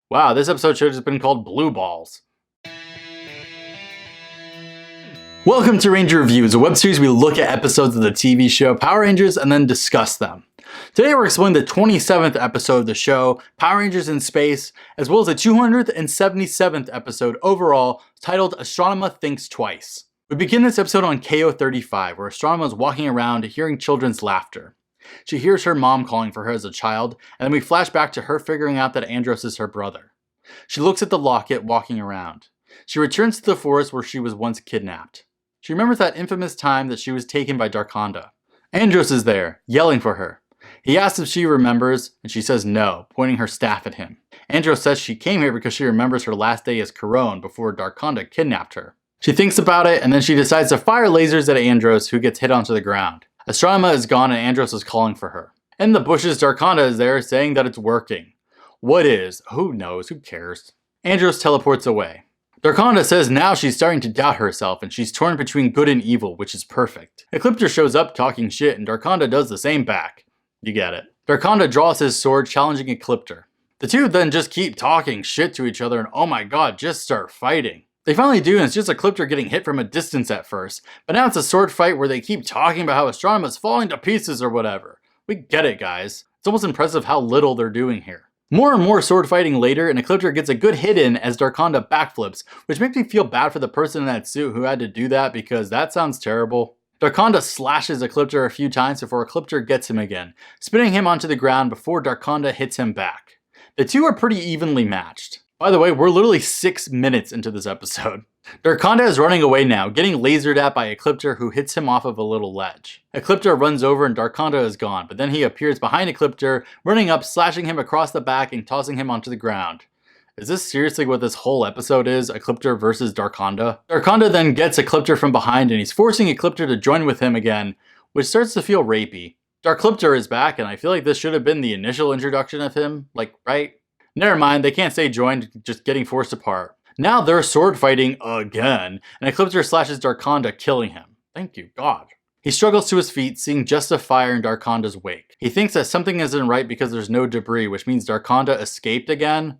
Wow, this episode should have just been called Blue Balls. Welcome to Ranger Reviews, a web series we look at episodes of the TV show Power Rangers and then discuss them. Today we're exploring the 27th episode of the show, Power Rangers in Space, as well as the 277th episode overall, titled Astronema Thinks Twice. We begin this episode on KO35, where Astronema is walking around hearing children's laughter. She hears her mom calling for her as a child, and then we flash back to her figuring out that Andros is her brother. She looks at the locket walking around. She returns to the forest where she was once kidnapped. She remembers that infamous time that she was taken by Darkonda. Andros is there, yelling for her. He asks if she remembers, and she says no, pointing her staff at him. Andros says she came here because she remembers her last day as Corone before Darkonda kidnapped her. She thinks about it, and then she decides to fire lasers at Andros, who gets hit onto the ground. Astronema is gone and Andros is calling for her. In the bushes, Darkonda is there, saying that it's working. What is? Who knows? Who cares? Andros teleports away. Darkonda says now she's starting to doubt herself and she's torn between good and evil, which is perfect. Ecliptor shows up talking shit and Darkonda does the same back. You get it. Darkonda draws his sword, challenging Ecliptor. The two then just keep talking shit to each other and oh my god, just start fighting. They finally do, and it's just Ecliptor getting hit from a distance at first, but now it's a sword fight where they keep talking about how Astronema's falling to pieces or whatever. We get it, guys. It's almost impressive how little they're doing here. More and more sword fighting later, and Ecliptor gets a good hit in as Darkonda backflips, which makes me feel bad for the person in that suit who had to do that because that sounds terrible. Darkonda slashes Ecliptor a few times before Ecliptor gets him again, spinning him onto the ground before Darkonda hits him back. The two are pretty evenly matched. By the way, we're literally 6 minutes into this episode. Darkonda is running away now, getting lasered at by Ecliptor, who hits him off of a little ledge. Ecliptor runs over and Darkonda is gone, but then he appears behind Ecliptor, running up, slashing him across the back and tossing him onto the ground. Is this seriously what this whole episode is, Ecliptor versus Darkonda? Darkonda then gets Ecliptor from behind and he's forcing Ecliptor to join with him again, which starts to feel rapey. Darklyptor is back and I feel like this should have been the initial introduction of him, right? Never mind, they can't stay joined, just getting forced apart. Now they're sword fighting again, and Ecliptor slashes Darkonda, killing him. Thank you, God. He struggles to his feet, seeing just a fire in Darkonda's wake. He thinks that something isn't right because there's no debris, which means Darkonda escaped again?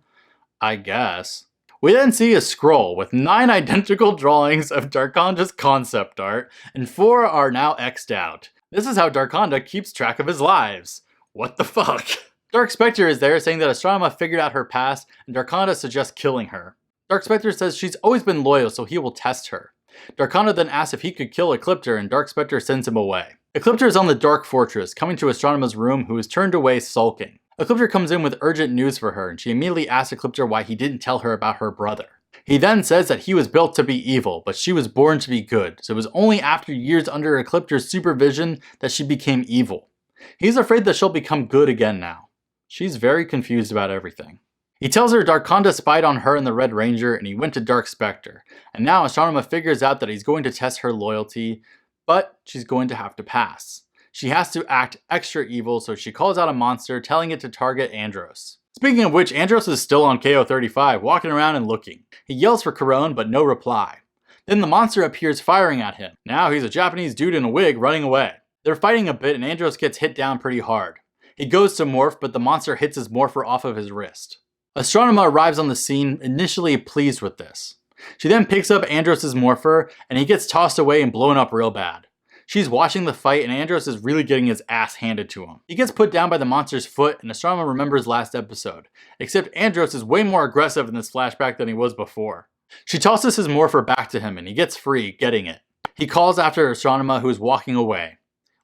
I guess. We then see a scroll with 9 identical drawings of Darkonda's concept art, and 4 are now X'd out. This is how Darkonda keeps track of his lives. What the fuck? Dark Spectre is there saying that Astronema figured out her past and Darkonda suggests killing her. Dark Spectre says she's always been loyal so he will test her. Darkonda then asks if he could kill Ecliptor and Dark Spectre sends him away. Ecliptor is on the Dark Fortress, coming to Astronema's room who is turned away sulking. Ecliptor comes in with urgent news for her and she immediately asks Ecliptor why he didn't tell her about her brother. He then says that he was built to be evil, but she was born to be good, so it was only after years under Ecliptor's supervision that she became evil. He's afraid that she'll become good again now. She's very confused about everything. He tells her Darkonda spied on her and the Red Ranger and he went to Dark Spectre. And now Astronema figures out that he's going to test her loyalty, but she's going to have to pass. She has to act extra evil, so she calls out a monster, telling it to target Andros. Speaking of which, Andros is still on KO35, walking around and looking. He yells for Corone, but no reply. Then the monster appears firing at him. Now he's a Japanese dude in a wig running away. They're fighting a bit and Andros gets hit down pretty hard. He goes to morph, but the monster hits his morpher off of his wrist. Astronema arrives on the scene, initially pleased with this. She then picks up Andros' morpher, and he gets tossed away and blown up real bad. She's watching the fight, and Andros is really getting his ass handed to him. He gets put down by the monster's foot, and Astronema remembers last episode. Except Andros is way more aggressive in this flashback than he was before. She tosses his morpher back to him, and he gets free, getting it. He calls after Astronema, who is walking away.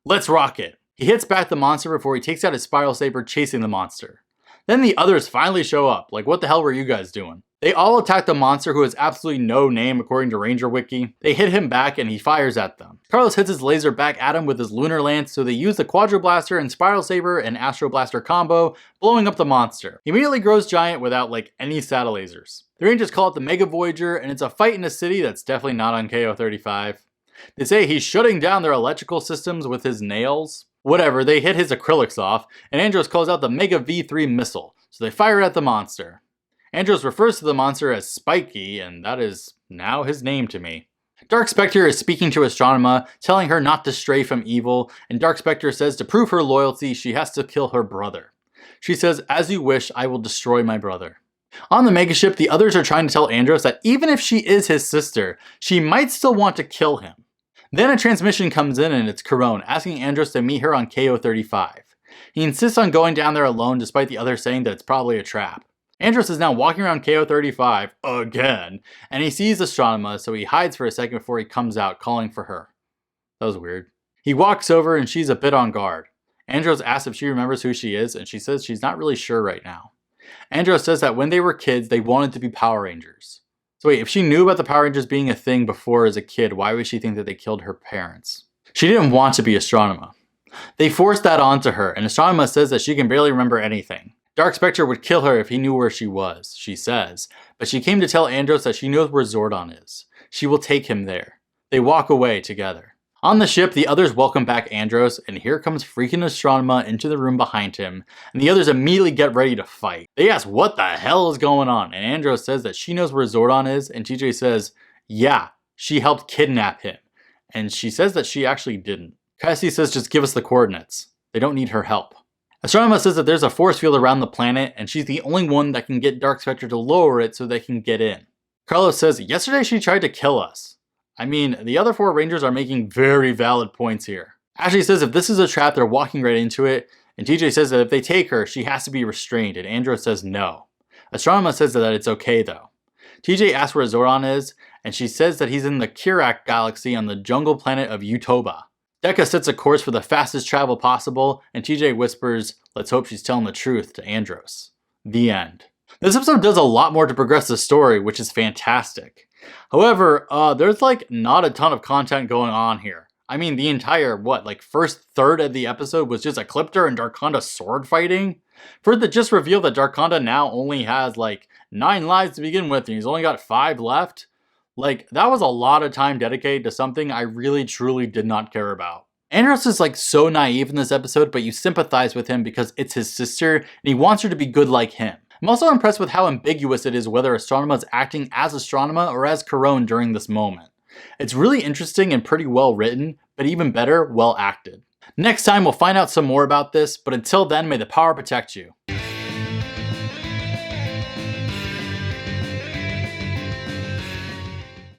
Let's rock it. He hits back the monster before he takes out his spiral saber, chasing the monster. Then the others finally show up, like what the hell were you guys doing? They all attack the monster who has absolutely no name according to Ranger Wiki. They hit him back and he fires at them. Carlos hits his laser back at him with his lunar lance, so they use the Quadro Blaster and Spiral Saber and Astro Blaster combo, blowing up the monster. He immediately grows giant without any saddle lasers. The Rangers call it the Mega Voyager, and it's a fight in a city that's definitely not on KO35. They say he's shutting down their electrical systems with his nails. Whatever, they hit his acrylics off, and Andros calls out the Mega V3 missile, so they fire at the monster. Andros refers to the monster as Spiky, and that is now his name to me. Dark Spectre is speaking to Astronema, telling her not to stray from evil, and Dark Spectre says to prove her loyalty, she has to kill her brother. She says, "As you wish, I will destroy my brother." On the megaship, the others are trying to tell Andros that even if she is his sister, she might still want to kill him. Then a transmission comes in and it's Carone asking Andros to meet her on KO35. He insists on going down there alone despite the others saying that it's probably a trap. Andros is now walking around KO35 again, and he sees Astronema, so he hides for a second before he comes out calling for her. That was weird. He walks over and she's a bit on guard. Andros asks if she remembers who she is, and she says she's not really sure right now. Andros says that when they were kids, they wanted to be Power Rangers. So wait, if she knew about the Power Rangers being a thing before as a kid, why would she think that they killed her parents? She didn't want to be Astronema. They forced that onto her, and Astronema says that she can barely remember anything. Dark Spectre would kill her if he knew where she was, she says, but she came to tell Andros that she knows where Zordon is. She will take him there. They walk away together. On the ship, the others welcome back Andros, and here comes freaking Astronema into the room behind him, and the others immediately get ready to fight. They ask what the hell is going on, and Andros says that she knows where Zordon is, and TJ says, yeah, she helped kidnap him, and she says that she actually didn't. Cassie says just give us the coordinates. They don't need her help. Astronema says that there's a force field around the planet, and she's the only one that can get Dark Spectre to lower it so they can get in. Carlos says, yesterday she tried to kill us. I mean, the other 4 Rangers are making very valid points here. Ashley says if this is a trap, they're walking right into it, and TJ says that if they take her, she has to be restrained, and Andros says no. Astronema says that it's okay though. TJ asks where Zordon is, and she says that he's in the Kirak galaxy on the jungle planet of Utoba. Dekka sets a course for the fastest travel possible, and TJ whispers, let's hope she's telling the truth, to Andros. The end. This episode does a lot more to progress the story, which is fantastic. However, there's like not a ton of content going on here. I mean, the entire, first third of the episode was just Ecliptor and Darkonda sword fighting? For it to just reveal that Darkonda now only has 9 lives to begin with, and he's only got 5 left? That was a lot of time dedicated to something I really truly did not care about. Andros is so naive in this episode, but you sympathize with him because it's his sister and he wants her to be good like him. I'm also impressed with how ambiguous it is whether Astronema is acting as Astronema or as Carone during this moment. It's really interesting and pretty well written, but even better, well acted. Next time we'll find out some more about this, but until then, may the power protect you.